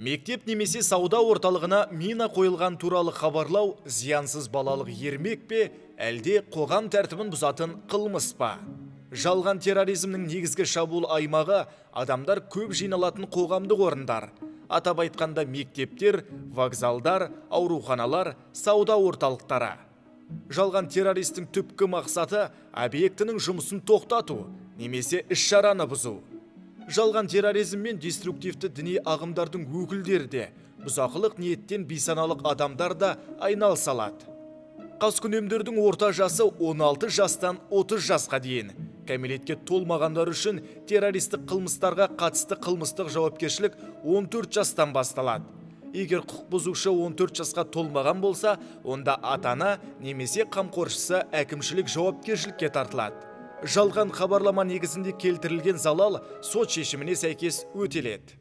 Мектеп немесе сауда орталығына мина қойылған туралы хабарлау зиянсыз балалық ермек пе, әлде қоғам тәртібін бұзатын қылмыс па? Жалған терроризмнің негізгі шабуыл аймағы адамдар көп жиналатын қоғамдық орындар. Атап айтқанда мектептер, вокзалдар, ауруханалар, сауда орталықтары. Жалған террористің түпкі мақсаты объектінің жұмысын тоқтату, немесе іс-шараны бұзу. Жалған терроризм мен деструктивті діни ағымдардың өкілдері де, бұзақылық ниеттен бейсаналық адамдар да айналыса алады. Қаскүнемдердің орта жасы 16 жастан 30 жасқа дейін. Кәмелетке толмағандар үшін террористік қылмыстарға қатысты қылмыстық жауапкершілік 14 жастан басталады. Егер құқық бұзушы 14 жасқа толмаған болса, онда ата-ана немесе қамқоршысы әкімшілік жауапкершілікке тартылады. Жалған хабарлама негізінде келтірілген залал сот шешіміне сәйкес өтеледі.